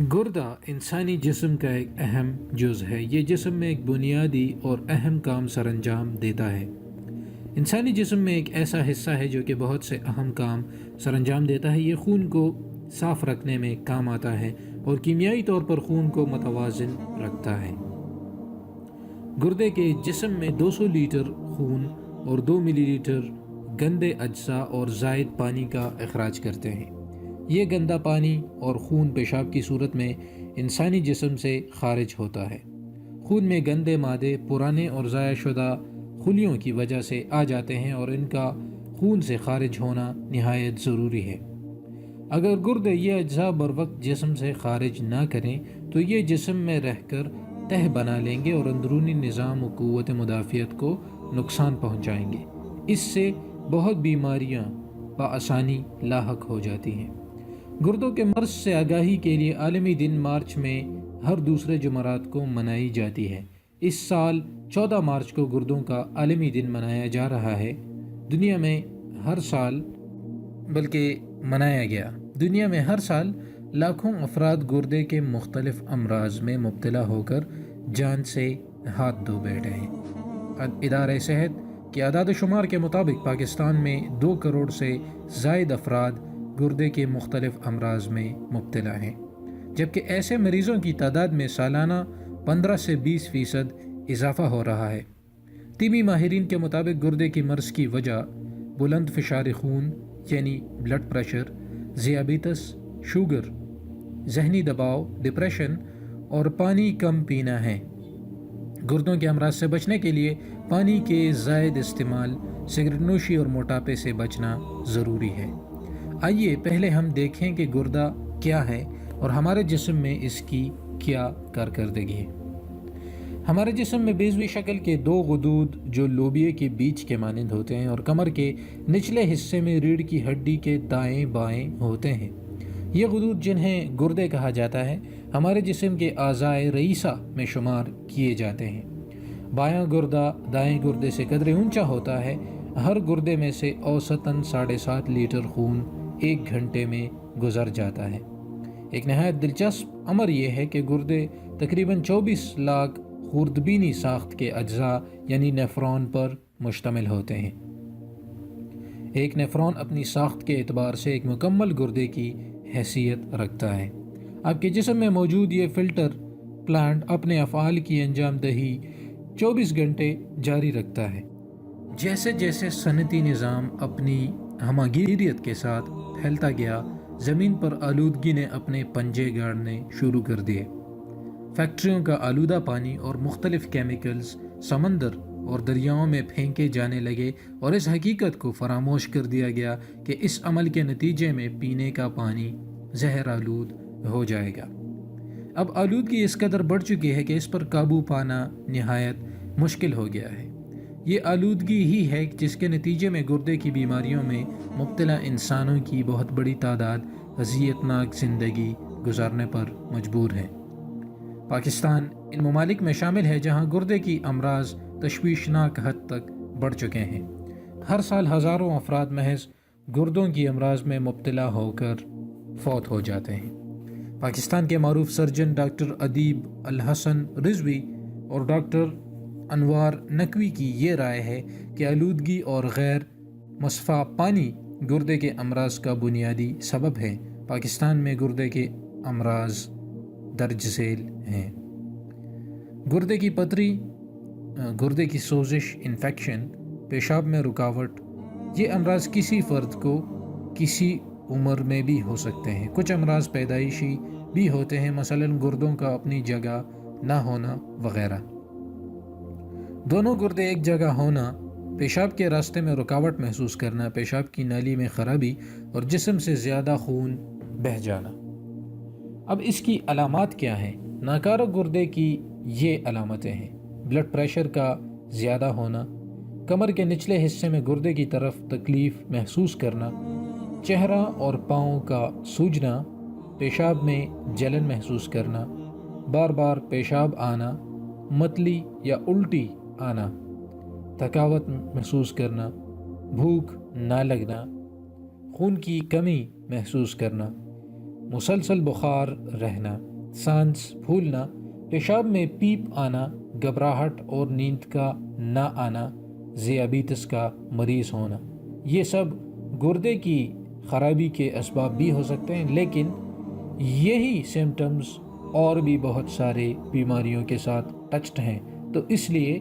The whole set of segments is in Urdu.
گردہ انسانی جسم کا ایک اہم جز ہے۔ یہ جسم میں ایک بنیادی اور اہم کام سر انجام دیتا ہے۔ انسانی جسم میں ایک ایسا حصہ ہے جو کہ بہت سے اہم کام سر انجام دیتا ہے۔ یہ خون کو صاف رکھنے میں کام آتا ہے اور کیمیائی طور پر خون کو متوازن رکھتا ہے۔ گردے کے جسم میں 200 لیٹر خون اور 2 ملی لیٹر گندے اجزاء اور زائد پانی کا اخراج کرتے ہیں۔ یہ گندا پانی اور خون پیشاب کی صورت میں انسانی جسم سے خارج ہوتا ہے۔ خون میں گندے مادے پرانے اور ضائع شدہ خلیوں کی وجہ سے آ جاتے ہیں اور ان کا خون سے خارج ہونا نہایت ضروری ہے۔ اگر گردے یہ اجزاء بر وقت جسم سے خارج نہ کریں تو یہ جسم میں رہ کر تہ بنا لیں گے اور اندرونی نظام و قوت مدافعت کو نقصان پہنچائیں گے۔ اس سے بہت بیماریاں بآسانی لاحق ہو جاتی ہیں۔ گردوں کے مرض سے آگاہی کے لیے عالمی دن مارچ میں ہر دوسرے جمعرات کو منائی جاتی ہے۔ اس سال 14 مارچ کو گردوں کا عالمی دن منایا جا رہا ہے۔ دنیا میں ہر سال لاکھوں افراد گردے کے مختلف امراض میں مبتلا ہو کر جان سے ہاتھ دھو بیٹھے ہیں۔ ادارہ صحت کے اعداد و شمار کے مطابق پاکستان میں 2 کروڑ سے زائد افراد گردے کے مختلف امراض میں مبتلا ہیں، جبکہ ایسے مریضوں کی تعداد میں سالانہ 15 سے 20% اضافہ ہو رہا ہے۔ طبی ماہرین کے مطابق گردے کی مرض کی وجہ بلند فشار خون یعنی بلڈ پریشر، ذیابیطس، شوگر، ذہنی دباؤ، ڈپریشن اور پانی کم پینا ہے۔ گردوں کے امراض سے بچنے کے لیے پانی کے زائد استعمال، سگریٹ نوشی اور موٹاپے سے بچنا ضروری ہے۔ آئیے پہلے ہم دیکھیں کہ گردہ کیا ہے اور ہمارے جسم میں اس کی کیا کارکردگی ہے۔ ہمارے جسم میں بیضوی شکل کے 2 غدود جو لوبیے کے بیج کے مانند ہوتے ہیں اور کمر کے نچلے حصے میں ریڑھ کی ہڈی کے دائیں بائیں ہوتے ہیں۔ یہ غدود جنہیں گردے کہا جاتا ہے ہمارے جسم کے اعضائے رئیسہ میں شمار کیے جاتے ہیں۔ بایاں گردہ دائیں گردے سے قدرے اونچا ہوتا ہے۔ ہر گردے میں سے اوسطاً 7.5 لیٹر خون 1 گھنٹے میں گزر جاتا ہے۔ ایک نہایت دلچسپ امر یہ ہے کہ گردے تقریباً 24 لاکھ خوردبینی ساخت کے اجزاء یعنی نیفرون پر مشتمل ہوتے ہیں۔ ایک نیفرون اپنی ساخت کے اعتبار سے ایک مکمل گردے کی حیثیت رکھتا ہے۔ آپ کے جسم میں موجود یہ فلٹر پلانٹ اپنے افعال کی انجام دہی 24 گھنٹے جاری رکھتا ہے۔ جیسے جیسے صنعتی نظام اپنی ہماگیریت کے ساتھ پھیلتا گیا، زمین پر آلودگی نے اپنے پنجے گاڑنے شروع کر دیے۔ فیکٹریوں کا آلودہ پانی اور مختلف کیمیکلز سمندر اور دریاؤں میں پھینکے جانے لگے اور اس حقیقت کو فراموش کر دیا گیا کہ اس عمل کے نتیجے میں پینے کا پانی زہر آلود ہو جائے گا۔ اب آلودگی اس قدر بڑھ چکی ہے کہ اس پر قابو پانا نہایت مشکل ہو گیا ہے۔ یہ آلودگی ہی ہے جس کے نتیجے میں گردے کی بیماریوں میں مبتلا انسانوں کی بہت بڑی تعداد اذیتناک زندگی گزارنے پر مجبور ہے۔ پاکستان ان ممالک میں شامل ہے جہاں گردے کی امراض تشویشناک حد تک بڑھ چکے ہیں۔ ہر سال ہزاروں افراد محض گردوں کی امراض میں مبتلا ہو کر فوت ہو جاتے ہیں۔ پاکستان کے معروف سرجن ڈاکٹر ادیب الحسن رضوی اور ڈاکٹر انوار نقوی کی یہ رائے ہے کہ آلودگی اور غیر مصفا پانی گردے کے امراض کا بنیادی سبب ہے۔ پاکستان میں گردے کے امراض درج ذیل ہیں: گردے کی پتھری، گردے کی سوزش، انفیکشن، پیشاب میں رکاوٹ۔ یہ امراض کسی فرد کو کسی عمر میں بھی ہو سکتے ہیں۔ کچھ امراض پیدائشی بھی ہوتے ہیں، مثلاً گردوں کا اپنی جگہ نہ ہونا وغیرہ۔ دونوں گردے ایک جگہ ہونا، پیشاب کے راستے میں رکاوٹ محسوس کرنا، پیشاب کی نالی میں خرابی اور جسم سے زیادہ خون بہہ جانا۔ اب اس کی علامات کیا ہیں؟ ناکارہ گردے کی یہ علامتیں ہیں: بلڈ پریشر کا زیادہ ہونا، کمر کے نچلے حصے میں گردے کی طرف تکلیف محسوس کرنا، چہرہ اور پاؤں کا سوجنا، پیشاب میں جلن محسوس کرنا، بار بار پیشاب آنا، متلی یا الٹی آنا، تھکاوٹ محسوس کرنا، بھوک نہ لگنا، خون کی کمی محسوس کرنا، مسلسل بخار رہنا، سانس پھولنا، پیشاب میں پیپ آنا، گھبراہٹ اور نیند کا نہ آنا، ذیابیطس کا مریض ہونا، یہ سب گردے کی خرابی کے اسباب بھی ہو سکتے ہیں، لیکن یہی سمٹمز اور بھی بہت سارے بیماریوں کے ساتھ ٹچڈ ہیں۔ تو اس لیے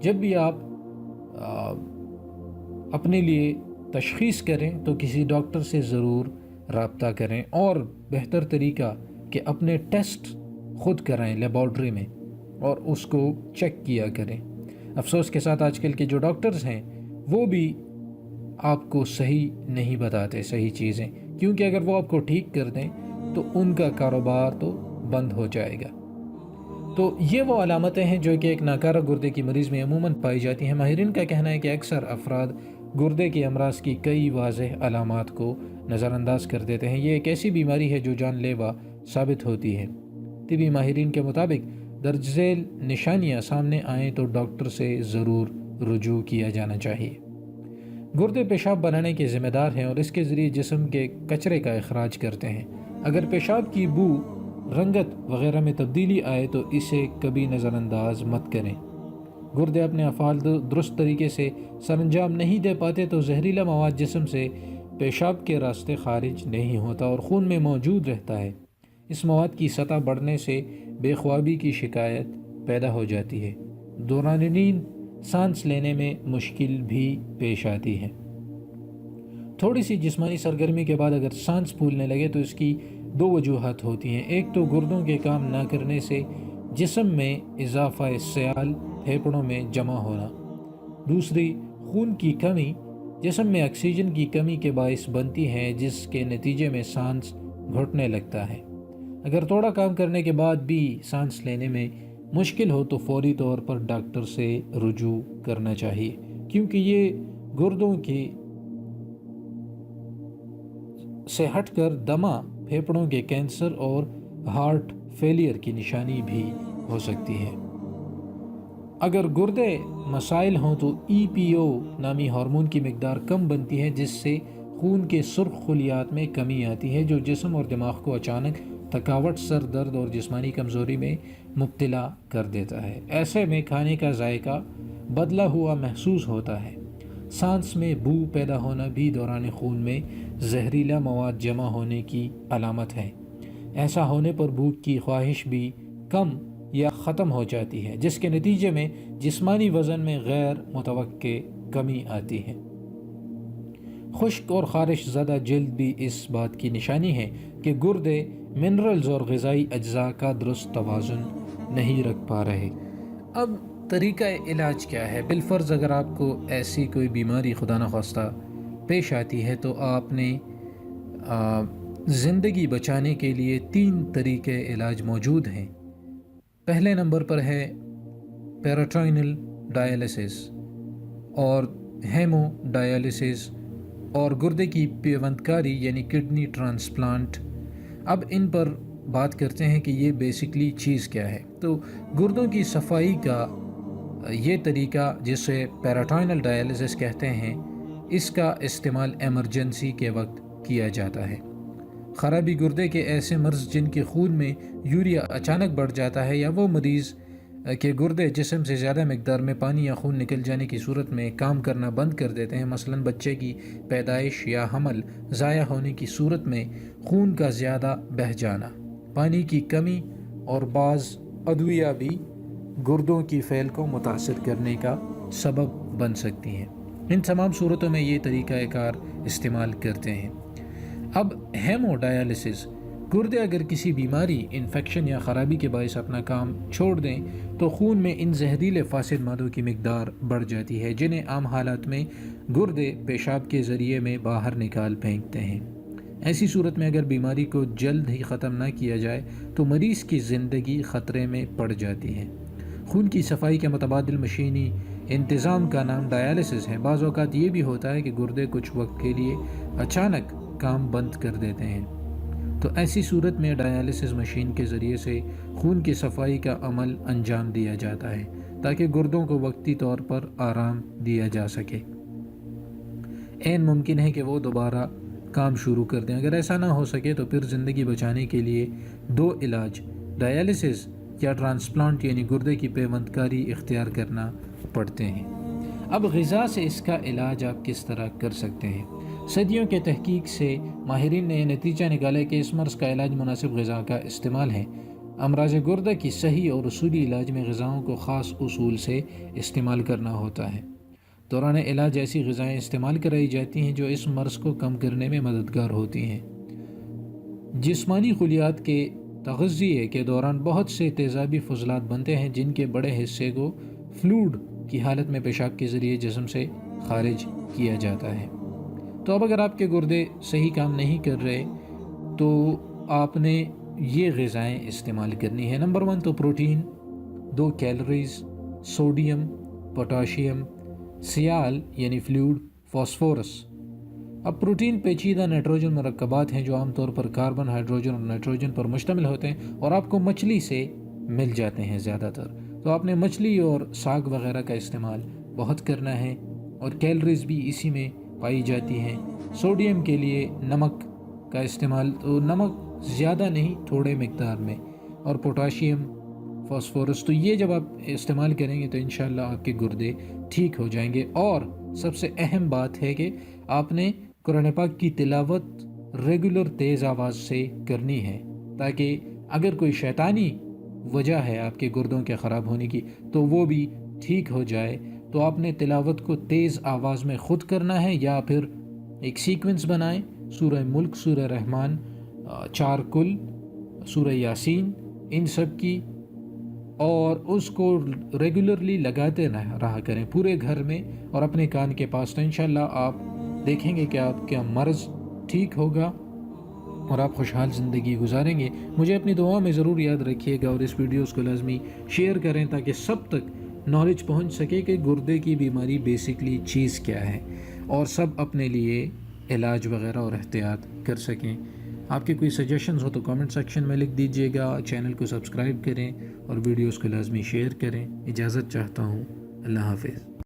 جب بھی آپ اپنے لیے تشخیص کریں تو کسی ڈاکٹر سے ضرور رابطہ کریں، اور بہتر طریقہ کہ اپنے ٹیسٹ خود کرائیں لیبارٹری میں اور اس کو چیک کیا کریں۔ افسوس کے ساتھ آج کل کے جو ڈاکٹرز ہیں وہ بھی آپ کو صحیح نہیں بتاتے صحیح چیزیں، کیونکہ اگر وہ آپ کو ٹھیک کر دیں تو ان کا کاروبار تو بند ہو جائے گا۔ تو یہ وہ علامتیں ہیں جو کہ ایک ناکارہ گردے کی مریض میں عموماً پائی جاتی ہیں۔ ماہرین کا کہنا ہے کہ اکثر افراد گردے کے امراض کی کئی واضح علامات کو نظر انداز کر دیتے ہیں۔ یہ ایک ایسی بیماری ہے جو جان لیوا ثابت ہوتی ہے۔ طبی ماہرین کے مطابق درج ذیل نشانیاں سامنے آئیں تو ڈاکٹر سے ضرور رجوع کیا جانا چاہیے۔ گردے پیشاب بنانے کے ذمہ دار ہیں اور اس کے ذریعے جسم کے کچرے کا اخراج کرتے ہیں۔ اگر پیشاب کی بو، رنگت وغیرہ میں تبدیلی آئے تو اسے کبھی نظر انداز مت کریں۔ گردے اپنے افعال درست طریقے سے سر انجام نہیں دے پاتے تو زہریلا مواد جسم سے پیشاب کے راستے خارج نہیں ہوتا اور خون میں موجود رہتا ہے۔ اس مواد کی سطح بڑھنے سے بے خوابی کی شکایت پیدا ہو جاتی ہے۔ دوران نیند سانس لینے میں مشکل بھی پیش آتی ہے۔ تھوڑی سی جسمانی سرگرمی کے بعد اگر سانس پھولنے لگے تو اس کی دو وجوہات ہوتی ہیں۔ ایک تو گردوں کے کام نہ کرنے سے جسم میں اضافہ سیال پھیپھڑوں میں جمع ہونا، دوسری خون کی کمی جسم میں آکسیجن کی کمی کے باعث بنتی ہے، جس کے نتیجے میں سانس گھٹنے لگتا ہے۔ اگر تھوڑا کام کرنے کے بعد بھی سانس لینے میں مشکل ہو تو فوری طور پر ڈاکٹر سے رجوع کرنا چاہیے، کیونکہ یہ گردوں کی سے ہٹ کر دمہ، پھیپھڑوں کے کینسر اور ہارٹ فیلئر کی نشانی بھی ہو سکتی ہے۔ اگر گردے مسائل ہوں تو ای پی او نامی ہارمون کی مقدار کم بنتی ہے، جس سے خون کے سرخ خلیات میں کمی آتی ہے، جو جسم اور دماغ کو اچانک تھکاوٹ، سر درد اور جسمانی کمزوری میں مبتلا کر دیتا ہے۔ ایسے میں کھانے کا ذائقہ بدلا ہوا محسوس ہوتا ہے۔ سانس میں بو پیدا ہونا بھی دوران خون میں زہریلا مواد جمع ہونے کی علامت ہے۔ ایسا ہونے پر بھوک کی خواہش بھی کم یا ختم ہو جاتی ہے، جس کے نتیجے میں جسمانی وزن میں غیر متوقع کمی آتی ہے۔ خشک اور خارش زدہ جلد بھی اس بات کی نشانی ہے کہ گردے منرلز اور غذائی اجزاء کا درست توازن نہیں رکھ پا رہے۔ اب طریقہ علاج کیا ہے؟ بالفرض اگر آپ کو ایسی کوئی بیماری خدا نخواستہ پیش آتی ہے تو آپ نے زندگی بچانے کے لیے 3 طریقے علاج موجود ہیں۔ پہلے نمبر پر ہے پیراٹائنل ڈائلیسس اور ہیمو ڈائلیسس اور گردے کی پیوند کاری یعنی کڈنی ٹرانسپلانٹ۔ اب ان پر بات کرتے ہیں کہ یہ بیسکلی چیز کیا ہے۔ تو گردوں کی صفائی کا یہ طریقہ جسے پیراٹائنل ڈائلیسس کہتے ہیں، اس کا استعمال ایمرجنسی کے وقت کیا جاتا ہے۔ خرابی گردے کے ایسے مرض جن کے خون میں یوریا اچانک بڑھ جاتا ہے، یا وہ مریض کہ گردے جسم سے زیادہ مقدار میں پانی یا خون نکل جانے کی صورت میں کام کرنا بند کر دیتے ہیں، مثلاً بچے کی پیدائش یا حمل ضائع ہونے کی صورت میں خون کا زیادہ بہہ جانا، پانی کی کمی اور بعض ادویہ بھی گردوں کی فعل کو متاثر کرنے کا سبب بن سکتی ہیں۔ ان تمام صورتوں میں یہ طریقہ کار استعمال کرتے ہیں۔ اب ہیمو ڈائلیسس، گردے اگر کسی بیماری، انفیکشن یا خرابی کے باعث اپنا کام چھوڑ دیں تو خون میں ان زہریلے فاسد مادوں کی مقدار بڑھ جاتی ہے، جنہیں عام حالات میں گردے پیشاب کے ذریعے میں باہر نکال پھینکتے ہیں۔ ایسی صورت میں اگر بیماری کو جلد ہی ختم نہ کیا جائے تو مریض کی زندگی خطرے میں پڑ جاتی ہے۔ خون کی صفائی کے متبادل مشینی انتظام کا نام ڈائلیسس ہے۔ بعض اوقات یہ بھی ہوتا ہے کہ گردے کچھ وقت کے لیے اچانک کام بند کر دیتے ہیں، تو ایسی صورت میں ڈائلیسس مشین کے ذریعے سے خون کی صفائی کا عمل انجام دیا جاتا ہے تاکہ گردوں کو وقتی طور پر آرام دیا جا سکے۔ عین ممکن ہے کہ وہ دوبارہ کام شروع کر دیں۔ اگر ایسا نہ ہو سکے تو پھر زندگی بچانے کے لیے 2 علاج، ڈائیلسس یا ٹرانسپلانٹ یعنی گردے کی پیوند کاری اختیار کرنا پڑتے ہیں۔ اب غذا سے اس کا علاج آپ کس طرح کر سکتے ہیں؟ صدیوں کے تحقیق سے ماہرین نے یہ نتیجہ نکالا کہ اس مرض کا علاج مناسب غذا کا استعمال ہے۔ امراض گردہ کی صحیح اور اصولی علاج میں غذاؤں کو خاص اصول سے استعمال کرنا ہوتا ہے۔ دوران علاج ایسی غذائیں استعمال کرائی جاتی ہیں جو اس مرض کو کم کرنے میں مددگار ہوتی ہیں۔ جسمانی خلیات کے تغذیے کے دوران بہت سے تیزابی فضلات بنتے ہیں جن کے بڑے حصے کو فلوئڈ کی حالت میں پیشاب کے ذریعے جسم سے خارج کیا جاتا ہے۔ تو اب اگر آپ کے گردے صحیح کام نہیں کر رہے تو آپ نے یہ غذائیں استعمال کرنی ہے۔ نمبر 1 تو پروٹین، 2 کیلوریز، سوڈیم، پوٹاشیم، سیال یعنی فلوئڈ، فاسفورس۔ اب پروٹین پیچیدہ نائٹروجن مرکبات ہیں جو عام طور پر کاربن، ہائیڈروجن اور نائٹروجن پر مشتمل ہوتے ہیں اور آپ کو مچھلی سے مل جاتے ہیں زیادہ تر، تو آپ نے مچھلی اور ساگ وغیرہ کا استعمال بہت کرنا ہے، اور کیلوریز بھی اسی میں پائی جاتی ہیں۔ سوڈیم کے لیے نمک کا استعمال، تو نمک زیادہ نہیں، تھوڑے مقدار میں، اور پوٹاشیم، فاسفورس، تو یہ جب آپ استعمال کریں گے تو انشاءاللہ آپ کے گردے ٹھیک ہو جائیں گے۔ اور سب سے اہم بات ہے کہ آپ نے قرآن پاک کی تلاوت ریگولر تیز آواز سے کرنی ہے، تاکہ اگر کوئی شیطانی وجہ ہے آپ کے گردوں کے خراب ہونے کی تو وہ بھی ٹھیک ہو جائے۔ تو آپ نے تلاوت کو تیز آواز میں خود کرنا ہے، یا پھر ایک سیکوینس بنائیں، سورہ ملک، سورہ رحمان، 4 کل، سورہ یاسین، ان سب کی، اور اس کو ریگولرلی لگاتے رہا کریں پورے گھر میں اور اپنے کان کے پاس، تو انشاءاللہ آپ دیکھیں گے کہ آپ کا مرض ٹھیک ہوگا اور آپ خوشحال زندگی گزاریں گے۔ مجھے اپنی دعا میں ضرور یاد رکھیے گا، اور اس ویڈیوز کو لازمی شیئر کریں تاکہ سب تک نالج پہنچ سکے کہ گردے کی بیماری بیسکلی چیز کیا ہے، اور سب اپنے لیے علاج وغیرہ اور احتیاط کر سکیں۔ آپ کے کوئی سجیشنز ہو تو کامنٹ سیکشن میں لکھ دیجیے گا، چینل کو سبسکرائب کریں اور ویڈیوز کو لازمی شیئر کریں۔ اجازت چاہتا ہوں، اللہ حافظ۔